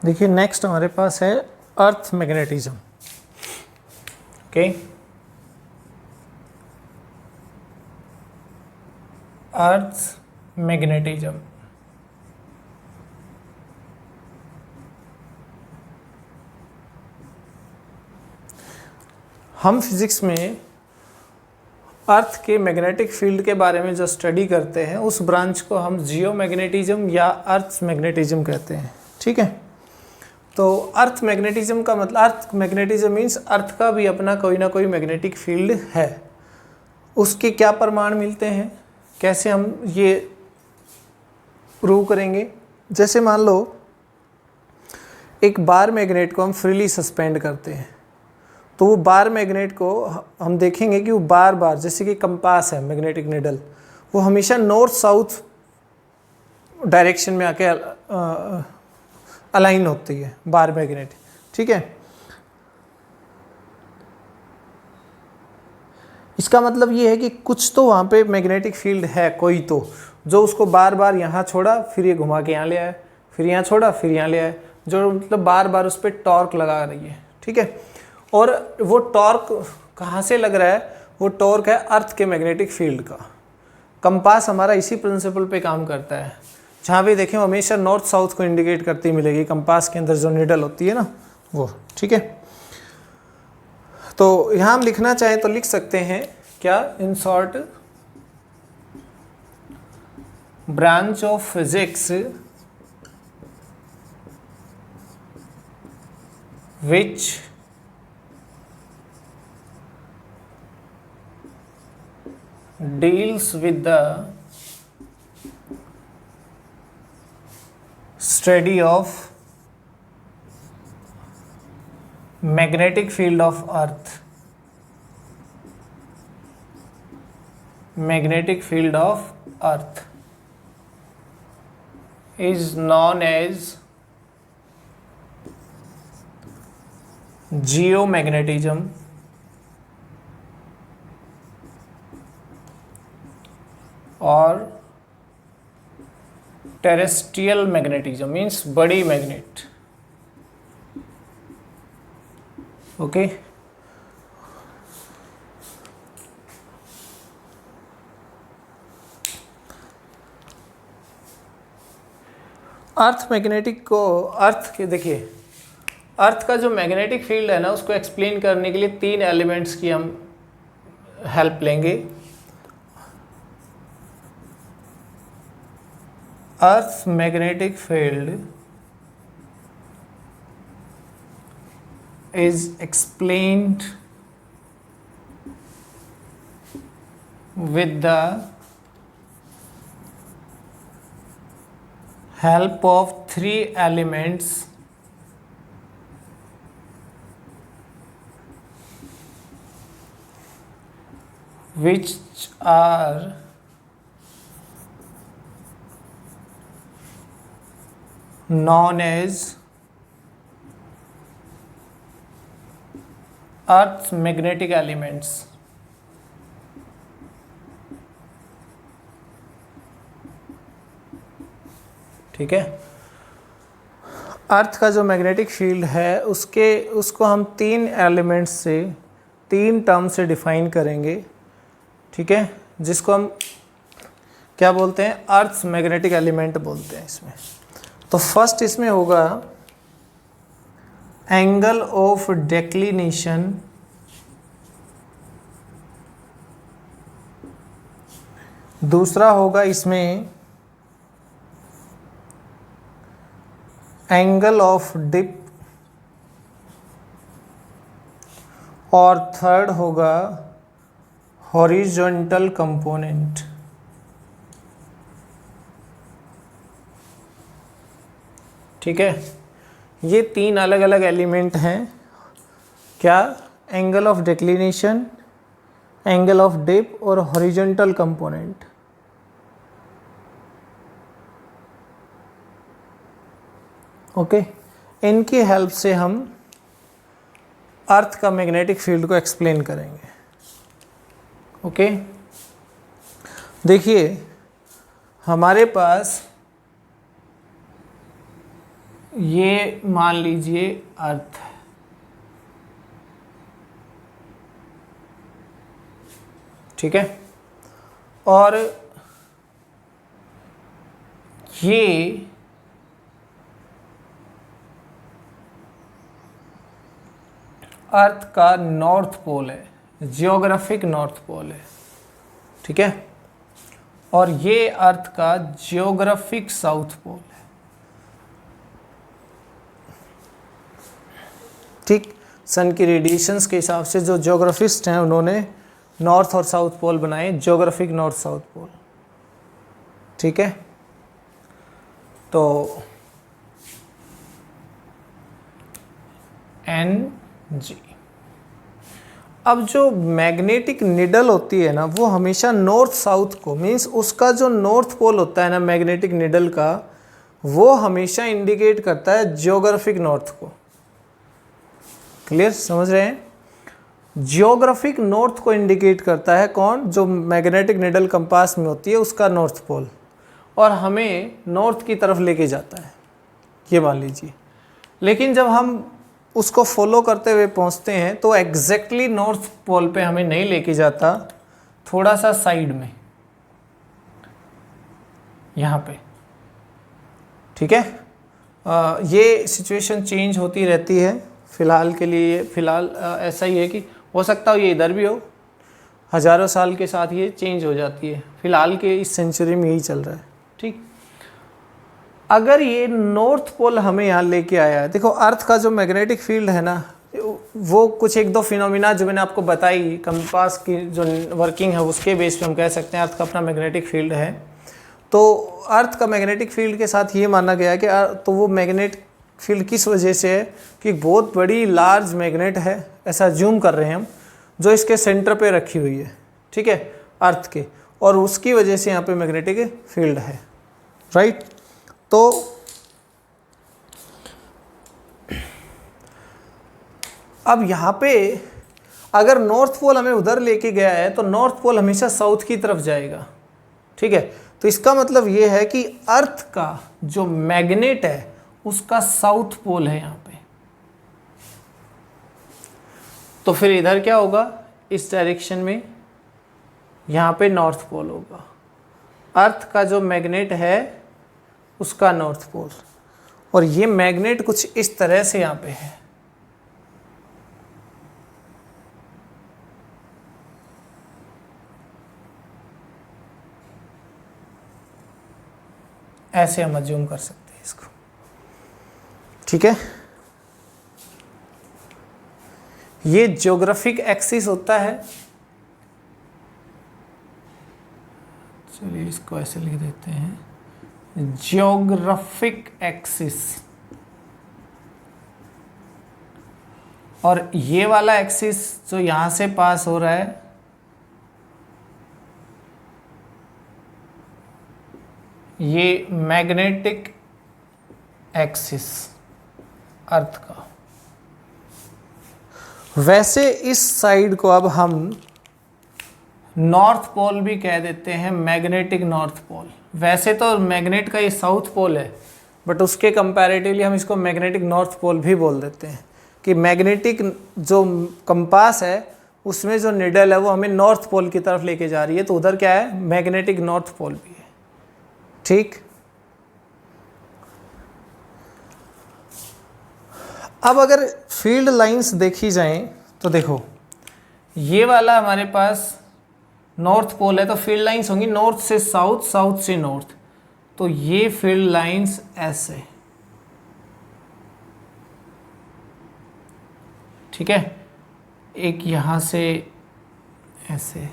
देखिए नेक्स्ट हमारे पास है अर्थ मैग्नेटिज्म। ओके, अर्थ मैग्नेटिज्म। हम फिजिक्स में अर्थ के मैग्नेटिक फील्ड के बारे में जो स्टडी करते हैं उस ब्रांच को हम जियोमैग्नेटिज्म या अर्थ मैग्नेटिज्म कहते हैं। ठीक है, तो अर्थ मैग्नेटिज्म का मतलब, अर्थ मैग्नेटिज्म मीन्स अर्थ का भी अपना कोई ना कोई मैग्नेटिक फील्ड है। उसके क्या प्रमाण मिलते हैं, कैसे हम ये प्रूव करेंगे। जैसे मान लो एक बार मैग्नेट को हम फ्रीली सस्पेंड करते हैं, तो वो बार मैग्नेट को हम देखेंगे कि वो बार बार, जैसे कि कंपास है मैग्नेटिक निडल, वो हमेशा नॉर्थ साउथ डायरेक्शन में आके अलाइन होती है बार मैग्नेट। ठीक है, इसका मतलब ये है कि कुछ तो वहाँ पे मैग्नेटिक फील्ड है कोई तो, जो उसको बार बार यहाँ छोड़ा फिर ये घुमा के यहाँ ले आया, फिर यहाँ छोड़ा फिर यहाँ ले आया, जो मतलब बार बार उस पर टॉर्क लगा रही है। ठीक है, और वो टॉर्क कहाँ से लग रहा है, वो टॉर्क है अर्थ के मैग्नेटिक फील्ड का। कंपास हमारा इसी प्रिंसिपल पे काम करता है, जहाँ भी देखें हमेशा नॉर्थ साउथ को इंडिकेट करती मिलेगी कंपास के अंदर जो निडल होती है ना वो। ठीक है, तो यहाँ हम लिखना चाहें तो लिख सकते हैं क्या, in short branch of physics which deals with the study of magnetic field of earth, magnetic field of earth is known as geomagnetism और टेरेस्ट्रियल मैग्नेटिज्म, मीन्स बड़ी मैग्नेट। ओके, अर्थ मैग्नेटिक को, अर्थ के देखिए अर्थ का जो मैग्नेटिक फील्ड है ना उसको एक्सप्लेन करने के लिए 3 एलिमेंट्स की हम हेल्प लेंगे। Earth magnetic field is explained with the help of 3 elements which are known as Earth's magnetic elements. ठीक है, अर्थ का जो मैग्नेटिक फील्ड है उसको हम 3 एलिमेंट्स से, 3 टर्म से डिफाइन करेंगे। ठीक है, जिसको हम क्या बोलते हैं, अर्थ मैग्नेटिक एलिमेंट बोलते हैं इसमें। तो फर्स्ट इसमें होगा एंगल ऑफ डेक्लिनेशन, दूसरा होगा इसमें एंगल ऑफ डिप, और थर्ड होगा हॉरिजॉन्टल कंपोनेंट। ठीक है, ये 3 अलग अलग एलिमेंट हैं। क्या, angle of declination, angle of dip और हॉरिजॉन्टल कंपोनेंट। ओके, इनकी हेल्प से हम अर्थ का मैग्नेटिक फील्ड को एक्सप्लेन करेंगे। ओके, देखिए हमारे पास ये मान लीजिए अर्थ है, ठीक है, और ये अर्थ का नॉर्थ पोल है, जियोग्राफिक नॉर्थ पोल है, ठीक है, और ये अर्थ का जियोग्राफिक साउथ पोल है, ठीक। सन की रेडिएशंस के हिसाब से जो ज्योग्राफिस्ट हैं उन्होंने नॉर्थ और साउथ पोल बनाए, जियोग्राफिक नॉर्थ साउथ पोल, ठीक है। तो NG। अब जो मैग्नेटिक निडल होती है ना, वो हमेशा नॉर्थ साउथ को, मीन्स उसका जो नॉर्थ पोल होता है ना मैग्नेटिक निडल का, वो हमेशा इंडिकेट करता है जियोग्राफिक नॉर्थ को। क्लियर, समझ रहे हैं? जियोग्राफिक नॉर्थ को इंडिकेट करता है कौन? जो मैग्नेटिक निडल कंपास में होती है उसका नॉर्थ पोल, और हमें नॉर्थ की तरफ लेके जाता है, ये मान लीजिए। लेकिन जब हम उसको फॉलो करते हुए पहुंचते हैं तो एग्जैक्टली नॉर्थ पोल पे हमें नहीं लेके जाता, थोड़ा सा साइड में, यहाँ पे, ठीक है। ये सिचुएशन चेंज होती रहती है, फ़िलहाल के लिए फ़िलहाल ऐसा ही है कि हो सकता हो ये इधर भी हो, हज़ारों साल के साथ ये चेंज हो जाती है, फ़िलहाल के इस सेंचुरी में यही चल रहा है, ठीक। अगर ये नॉर्थ पोल हमें यहाँ लेके आया है, देखो अर्थ का जो मैग्नेटिक फील्ड है ना, वो कुछ एक दो फिनोमिना जो मैंने आपको बताई, कंपास की जो वर्किंग है उसके बेस पे हम कह सकते हैं अर्थ का अपना मैग्नेटिक फील्ड है। तो अर्थ का मैग्नेटिक फील्ड के साथ ये माना गया है कि तो वो मैग्नेटिक फील्ड किस वजह से है कि बहुत बड़ी लार्ज मैग्नेट है, ऐसा ज्यूम कर रहे हैं हम, जो इसके सेंटर पे रखी हुई है, ठीक है, अर्थ के, और उसकी वजह से यहाँ पे मैग्नेटिक फील्ड है, राइट। तो अब यहाँ पे अगर नॉर्थ पोल हमें उधर लेके गया है तो नॉर्थ पोल हमेशा साउथ की तरफ जाएगा, ठीक है। तो इसका मतलब ये है कि अर्थ का जो मैग्नेट है उसका साउथ पोल है यहाँ पे, तो फिर इधर क्या होगा, इस डायरेक्शन में यहाँ पे नॉर्थ पोल होगा, अर्थ का जो मैग्नेट है उसका नॉर्थ पोल, और ये मैग्नेट कुछ इस तरह से यहाँ पे है, ऐसे हम अज्यूम कर सकते हैं इसको, ठीक है। ये ज्योग्राफिक एक्सिस होता है, चलिए इसको ऐसे लिख देते हैं, ज्योग्राफिक एक्सिस, और ये वाला एक्सिस जो यहां से पास हो रहा है ये मैग्नेटिक एक्सिस अर्थ का। वैसे इस साइड को अब हम नॉर्थ पोल भी कह देते हैं, मैग्नेटिक नॉर्थ पोल। वैसे तो मैग्नेट का ये साउथ पोल है, बट उसके कंपैरेटिवली हम इसको मैग्नेटिक नॉर्थ पोल भी बोल देते हैं, कि मैग्नेटिक जो कंपास है उसमें जो निडल है वो हमें नॉर्थ पोल की तरफ लेके जा रही है, तो उधर क्या है, मैग्नेटिक नॉर्थ पोल भी है, ठीक। अब अगर फील्ड लाइंस देखी जाएं तो देखो, ये वाला हमारे पास नॉर्थ पोल है, तो फील्ड लाइंस होंगी नॉर्थ से साउथ, साउथ से नॉर्थ, तो ये फील्ड लाइंस ऐसे, ठीक है, एक यहां से ऐसे,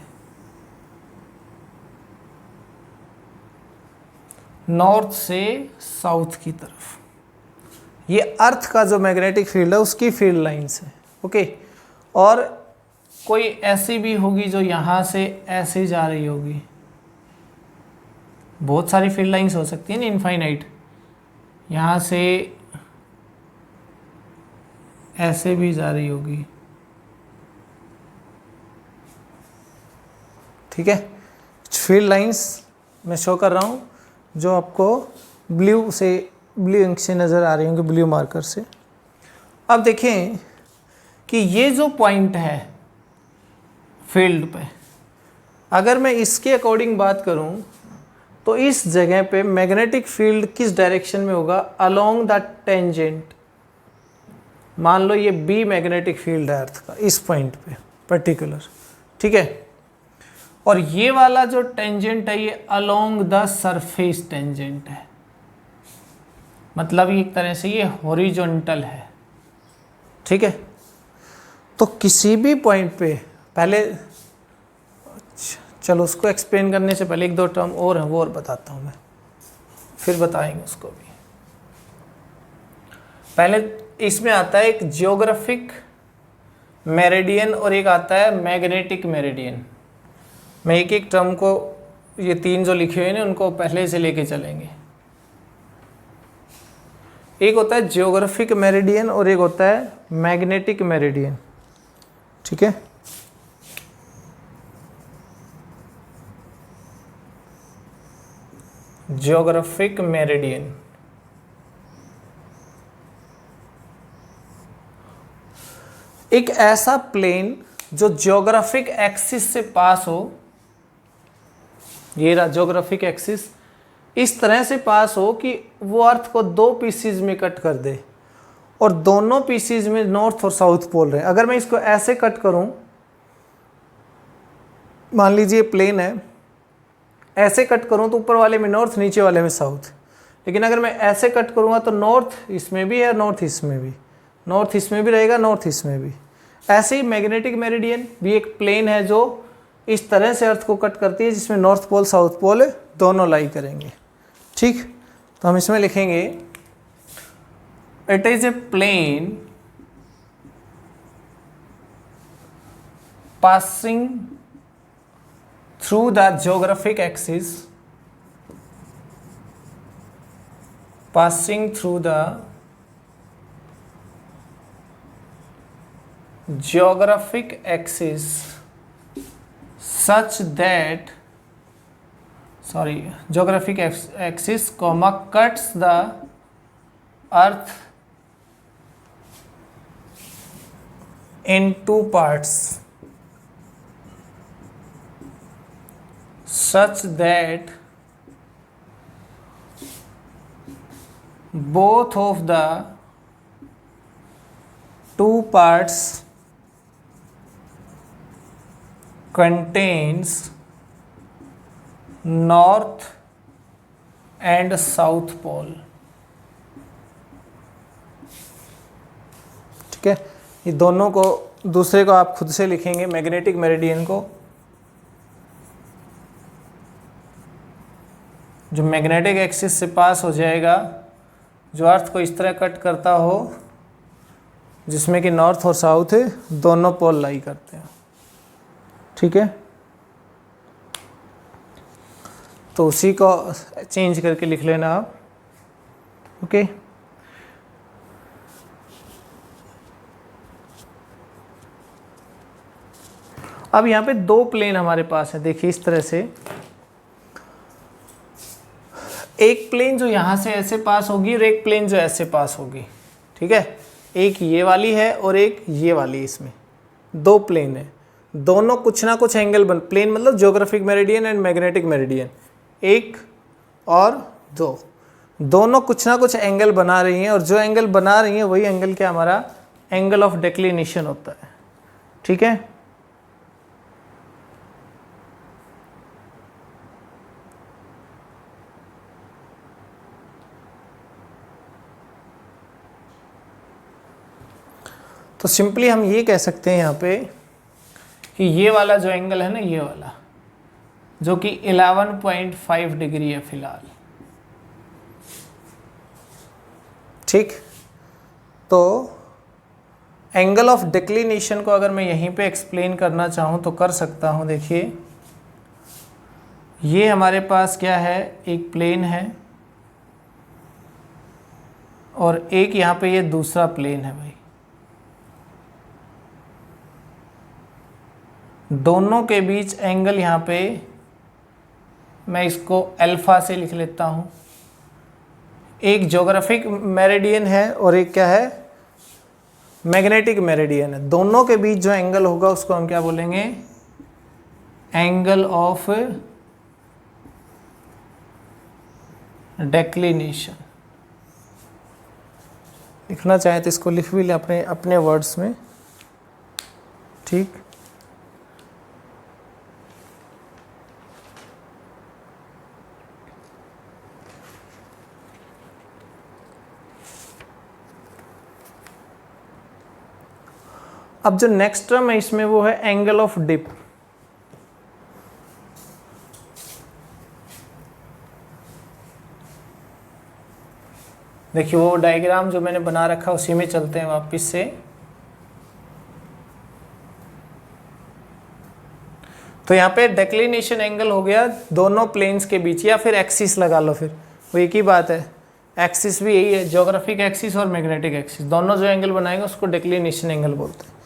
नॉर्थ से साउथ की तरफ, ये अर्थ का जो मैग्नेटिक फील्ड है उसकी फील्ड लाइंस है, ओके। और कोई ऐसी भी होगी जो यहाँ से ऐसे जा रही होगी, बहुत सारी फील्ड लाइंस हो सकती है ना, इनफाइनाइट, यहाँ से ऐसे भी जा रही होगी, ठीक है। फील्ड लाइंस मैं शो कर रहा हूँ जो आपको ब्लू से ब्लू इंक से नज़र आ रही होंगी, ब्लू मार्कर से। अब देखें कि ये जो पॉइंट है फील्ड पे, अगर मैं इसके अकॉर्डिंग बात करूं तो इस जगह पे मैग्नेटिक फील्ड किस डायरेक्शन में होगा, अलोंग द टेंजेंट। मान लो ये बी मैग्नेटिक फील्ड है अर्थ का इस पॉइंट पे पर्टिकुलर, ठीक है। और ये वाला जो टेंजेंट है ये अलोंग द सरफेस टेंजेंट है, मतलब एक तरह से ये हॉरिजॉन्टल है, ठीक है। तो किसी भी पॉइंट पे पहले, चलो उसको एक्सप्लेन करने से पहले एक दो टर्म और हैं वो और बताता हूँ मैं, फिर बताएंगे उसको भी। पहले इसमें आता है एक जियोग्राफिक मेरिडियन और एक आता है मैग्नेटिक मेरिडियन। मैं एक एक टर्म को, ये तीन जो लिखे हुए हैं उनको पहले से लेके चलेंगे। एक होता है जियोग्राफिक मेरिडियन और एक होता है मैग्नेटिक मेरिडियन, ठीक है। जियोग्राफिक मेरिडियन एक ऐसा प्लेन जो जियोग्राफिक एक्सिस से पास हो, ये रहा जियोग्राफिक एक्सिस, इस तरह से पास हो कि वो अर्थ को दो पीसीज में कट कर दे और दोनों पीसीज में नॉर्थ और साउथ पोल रहे हैं। अगर मैं इसको ऐसे कट करूं, मान लीजिए प्लेन है, ऐसे कट करूं तो ऊपर वाले में नॉर्थ, नीचे वाले में साउथ। लेकिन अगर मैं ऐसे कट करूंगा तो नॉर्थ इसमें भी है, नॉर्थ इसमें भी, नॉर्थ इसमें भी रहेगा, नॉर्थ इसमें भी। ऐसे ही मैग्नेटिक मेरिडियन भी एक प्लेन है जो इस तरह से अर्थ को कट करती है जिसमें नॉर्थ पोल साउथ पोल दोनों लाई करेंगे, ठीक। तो हम इसमें लिखेंगे it is a plane passing through the geographic axis, passing through the geographic axis such that, geographic axis comma cuts the earth in two parts such that both of the two parts contains north and south pole, ठीक है। ये दोनों को, दूसरे को आप खुद से लिखेंगे, मैग्नेटिक मेरिडियन को, जो मैग्नेटिक एक्सिस से पास हो जाएगा, जो अर्थ को इस तरह कट करता हो जिसमें कि नॉर्थ और साउथ दोनों पोल लाई करते हैं, ठीक है। तो उसी को चेंज करके लिख लेना आप, ओके। अब यहाँ पे दो प्लेन हमारे पास है, देखिए इस तरह से। एक प्लेन जो यहाँ से ऐसे पास होगी और एक प्लेन जो ऐसे पास होगी, ठीक है। एक ये वाली है और एक ये वाली, इसमें दो प्लेन है, दोनों कुछ ना कुछ एंगल बन, प्लेन मतलब geographic meridian and magnetic meridian, एक और दो, दोनों कुछ ना कुछ एंगल बना रही हैं, और जो एंगल बना रही हैं वही एंगल क्या हमारा एंगल ऑफ डिक्लिनेशन होता है, ठीक है। तो सिंपली हम ये कह सकते हैं यहाँ पे कि ये वाला जो एंगल है ना, ये वाला जो कि 11.5 डिग्री है फिलहाल, ठीक। तो एंगल ऑफ डिक्लिनेशन को अगर मैं यहीं पे एक्सप्लेन करना चाहूँ तो कर सकता हूँ। देखिए ये हमारे पास क्या है, एक प्लेन है और एक यहाँ पे ये दूसरा प्लेन है भाई, दोनों के बीच एंगल यहाँ पे मैं इसको अल्फा से लिख लेता हूँ। एक ज्योग्राफिक मेरिडियन है और एक क्या है, मैग्नेटिक मेरिडियन है। दोनों के बीच जो एंगल होगा उसको हम क्या बोलेंगे, एंगल ऑफ डेक्लिनेशन। लिखना चाहे तो इसको लिख भी ले अपने अपने वर्ड्स में, ठीक। अब जो नेक्स्ट टर्म है इसमें वो है एंगल ऑफ डिप। देखिए वो डायग्राम जो मैंने बना रखा उसी में चलते हैं वापस से। तो यहाँ पे डेक्लिनेशन एंगल हो गया दोनों प्लेन्स के बीच, या फिर एक्सिस लगा लो, फिर वो एक ही बात है। एक्सिस भी यही है, ज्योग्राफिक एक्सिस और मैग्नेटिक एक्सिस, दोनों जो एंगल बनाएंगे उसको डेक्लिनेशन एंगल बोलते हैं।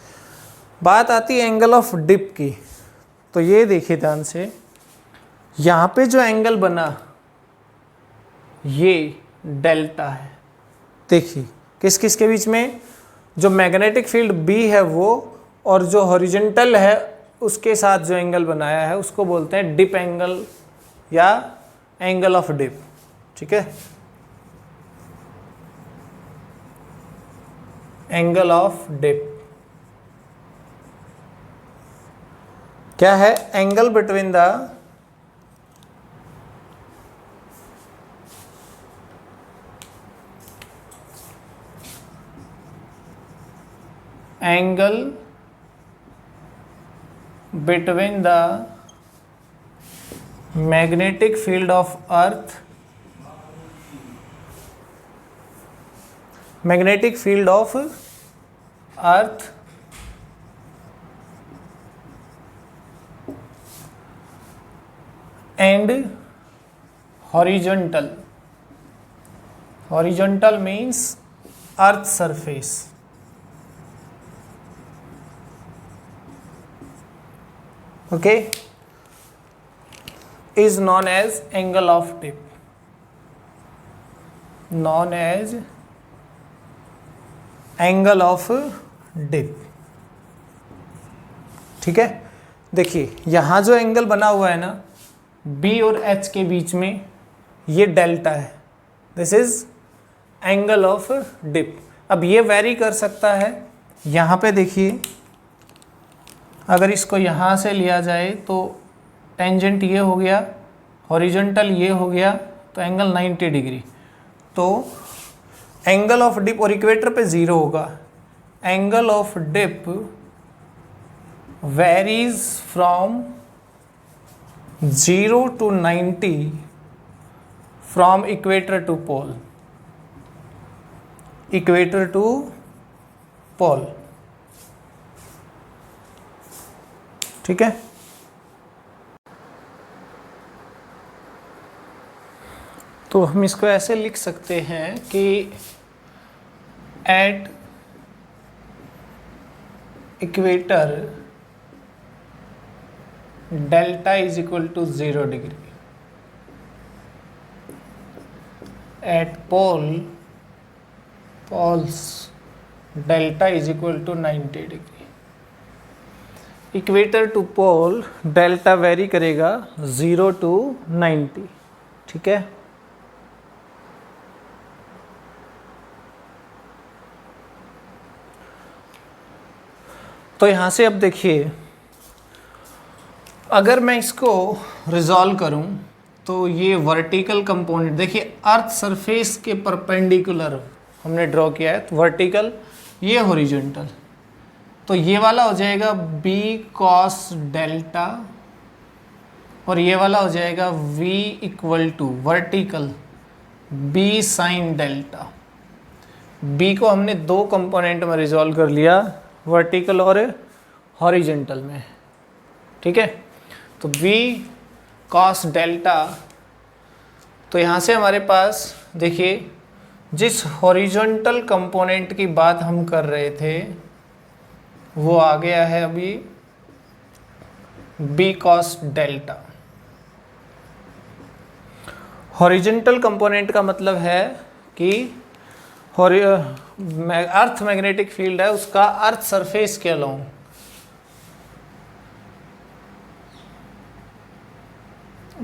बात आती है एंगल ऑफ डिप की। तो ये देखिए ध्यान से, यहाँ पे जो एंगल बना ये डेल्टा है। देखिए किस किस के बीच में, जो मैग्नेटिक फील्ड बी है वो, और जो हॉरिजॉन्टल है उसके साथ जो एंगल बनाया है उसको बोलते हैं डिप एंगल या एंगल ऑफ डिप, ठीक है। एंगल ऑफ डिप क्या है, angle between the angle between the magnetic field of earth, magnetic field of earth and horizontal, horizontal means earth surface, okay, is known as angle of dip, known as angle of dip, ठीक है। देखिए यहाँ जो angle बना हुआ है ना B और H के बीच में, ये डेल्टा है, this is angle of dip. अब ये वेरी कर सकता है। यहाँ पे देखिए अगर इसको यहाँ से लिया जाए तो टेंजेंट ये हो गया, हॉरिजॉन्टल ये हो गया, तो एंगल 90 डिग्री। तो एंगल ऑफ डिप, और इक्वेटर पे 0 होगा, angle of dip varies from 0 to 90 from equator to pole, equator to pole, ठीक है। तो हम इसको ऐसे लिख सकते हैं कि at equator delta is equal to 0 degree, at poles delta is equal to 90 degree. Equator to pole delta vary करेगा 0 to 90, ठीक है। तो यहाँ से अब देखिए, अगर मैं इसको रिजॉल्व करूँ तो ये वर्टिकल कंपोनेंट, देखिए अर्थ सरफेस के परपेंडिकुलर हमने ड्रॉ किया है, तो वर्टिकल, ये हॉरिजॉन्टल, तो ये वाला हो जाएगा b cos डेल्टा, और ये वाला हो जाएगा v equal to vertical b sine delta. b को हमने दो कंपोनेंट में रिजॉल्व कर लिया, वर्टिकल और हॉरिजॉन्टल में, ठीक है। तो v cos डेल्टा, तो यहाँ से हमारे पास देखिए जिस हॉरिजॉन्टल कंपोनेंट की बात हम कर रहे थे वो आ गया है अभी b cos delta. Horizontal component का मतलब है कि अर्थ मैग्नेटिक फील्ड है उसका अर्थ सरफेस के along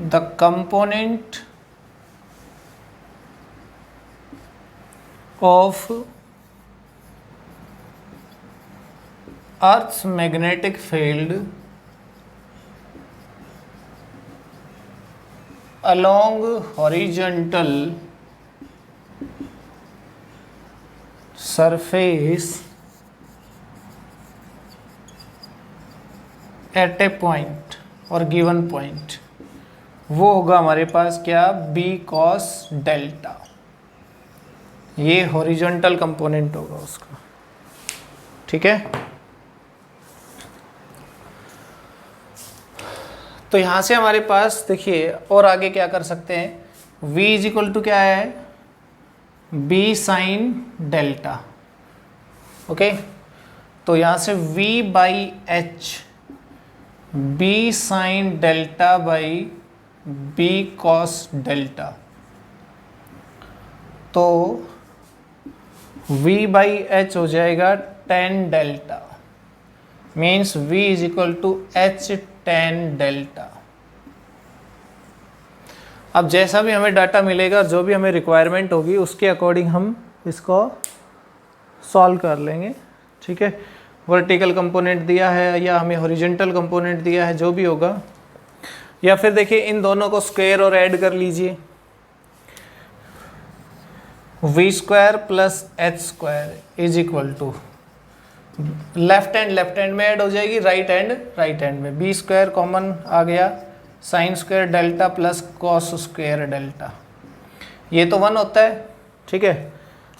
the component of Earth's magnetic field along horizontal surface at a point or given point, वो होगा हमारे पास क्या, B cos डेल्टा। ये हॉरिजॉन्टल कंपोनेंट होगा उसका, ठीक है। तो यहाँ से हमारे पास देखिए और आगे क्या कर सकते हैं, v इज इक्वल टू क्या है, b साइन डेल्टा। ओके, तो यहाँ से v by H, b sine delta by b cos delta. तो v बाई एच हो जाएगा tan delta, means v is equal to H tan delta. अब जैसा भी हमें डाटा मिलेगा, जो भी हमें रिक्वायरमेंट होगी उसके अकॉर्डिंग हम इसको सॉल्व कर लेंगे, ठीक है। वर्टिकल कंपोनेंट दिया है या हमें हॉरिजॉन्टल कंपोनेंट दिया है, जो भी होगा। या फिर देखिए इन दोनों को स्क्वायर और ऐड कर लीजिए, V square plus H square is equal to left hand में ऐड हो जाएगी, राइट हैंड में। बी स्क्वायर कॉमन आ गया, sine square delta plus cos square delta, ये तो 1 होता है, ठीक है।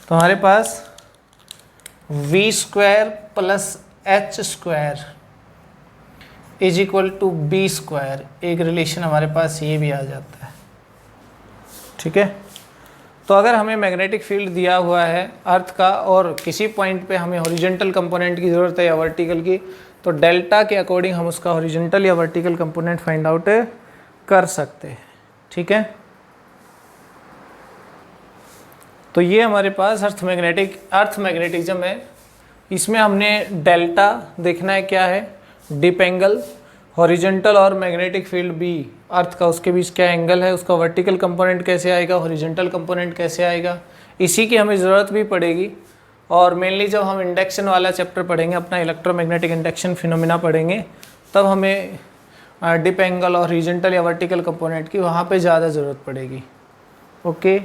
तो हमारे पास V square plus H square is equal to B square, एक रिलेशन हमारे पास ये भी आ जाता है, ठीक है। तो अगर हमें मैग्नेटिक फील्ड दिया हुआ है अर्थ का और किसी पॉइंट पे हमें हॉरिजॉन्टल कंपोनेंट की ज़रूरत है या वर्टिकल की, तो डेल्टा के अकॉर्डिंग हम उसका हॉरिजॉन्टल या वर्टिकल कंपोनेंट फाइंड आउट कर सकते हैं, ठीक है। तो ये हमारे पास अर्थ मैग्नेटिज्म है। इसमें हमने डेल्टा देखना है क्या है, डिप एंगल, हॉरिजॉन्टल और मैग्नेटिक फील्ड बी अर्थ का, उसके बीच क्या एंगल है, उसका वर्टिकल कंपोनेंट कैसे आएगा, हॉरिजॉन्टल कंपोनेंट कैसे आएगा, इसी की हमें ज़रूरत भी पड़ेगी। और मेनली जब हम इंडक्शन वाला चैप्टर पढ़ेंगे, अपना इलेक्ट्रोमैग्नेटिक इंडक्शन फिनोमिना पढ़ेंगे, तब हमें डिप एंगल और हॉरिजॉन्टल या वर्टिकल कंपोनेंट की वहाँ पे ज़्यादा ज़रूरत पड़ेगी। ओके।